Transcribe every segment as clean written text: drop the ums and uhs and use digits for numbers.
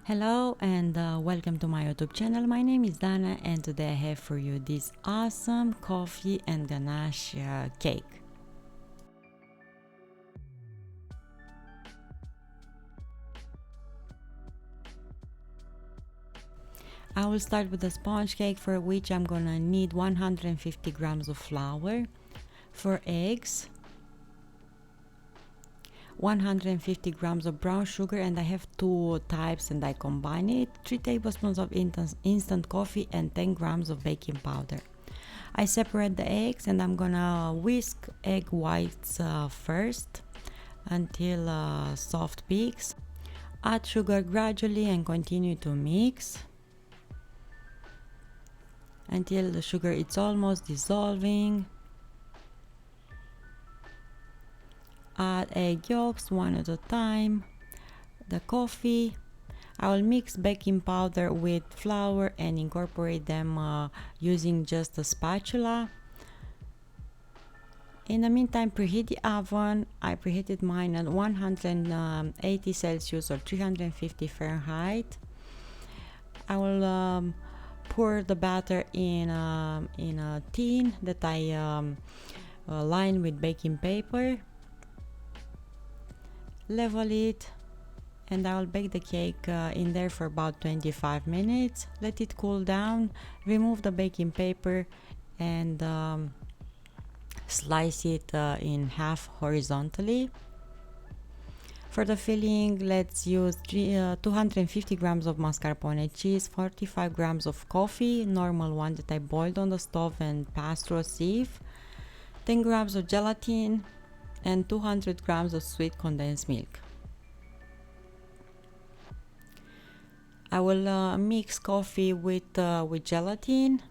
Hello and welcome to my YouTube channel. My name is Dana and today I have for you this awesome coffee and ganache cake. I will start with the sponge cake, for which I'm gonna need 150 grams of flour, 4 eggs, 150 grams of brown sugar, and I have two types and I combine it, 3 tablespoons of instant coffee and 10 grams of baking powder. I separate the eggs and I'm gonna whisk egg whites first until soft peaks. Add sugar gradually and continue to mix until the sugar is almost dissolving. Add egg yolks one at a time, the coffee. I will mix baking powder with flour and incorporate them using just a spatula. In the meantime, preheat the oven. I preheated mine at 180 Celsius or 350 Fahrenheit. I will pour the batter in a tin that I line with baking paper. Level it, and I will bake the cake in there for about 25 minutes. Let it cool down, remove the baking paper and slice it in half horizontally. For the filling, let's use 250 grams of mascarpone cheese, 45 grams of coffee, normal one that I boiled on the stove and passed through a sieve, 10 grams of gelatine, and 200 grams of sweet condensed milk. I will mix coffee with gelatin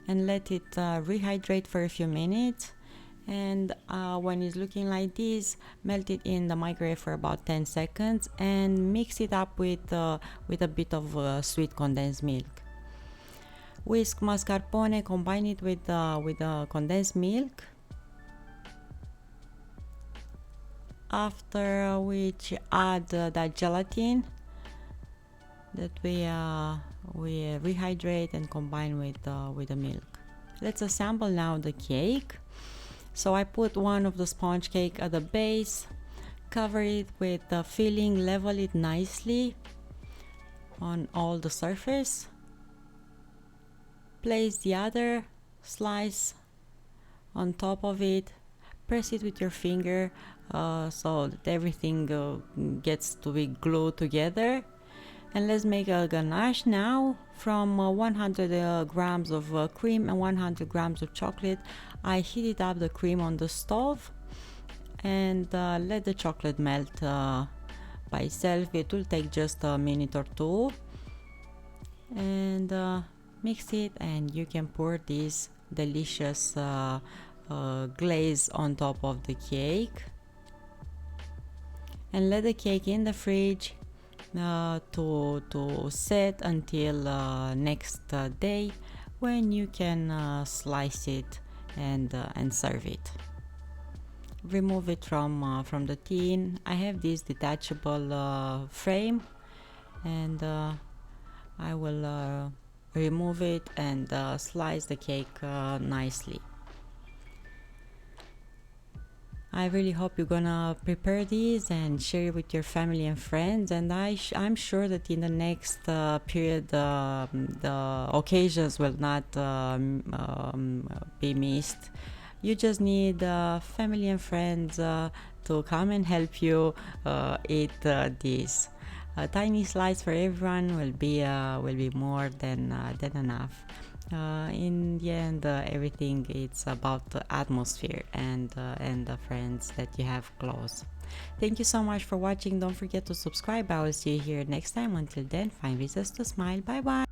and let it rehydrate for a few minutes. And when it's looking like this, melt it in the microwave for about 10 seconds and mix it up with a bit of sweet condensed milk. Whisk mascarpone, combine it with condensed milk. After which add that gelatin that we rehydrate and combine with the milk. Let's assemble now the cake. So I put one of the sponge cake at the base, cover it with the filling, level it nicely on all the surface. Place the other slice on top of it. Press it with your finger so that everything gets to be glued together. And let's make a ganache now. From 100 grams of cream and 100 grams of chocolate, I heated up the cream on the stove and let the chocolate melt by itself. It will take just a minute or two. And mix it, and you can pour this delicious glaze on top of the cake and let the cake in the fridge to set until next day, when you can slice it and serve it. Remove it from the tin. I have this detachable frame, and I will remove it and slice the cake nicely. I really hope you're gonna prepare these and share it with your family and friends, and I'm sure that in the next period the occasions will not be missed. You just need family and friends to come and help you eat this. A tiny slice for everyone will be more than enough. In the end, everything it's about the atmosphere and the friends that you have close. Thank you so much for watching. Don't forget to subscribe. I will see you here next time. Until then, find reasons to smile. Bye bye.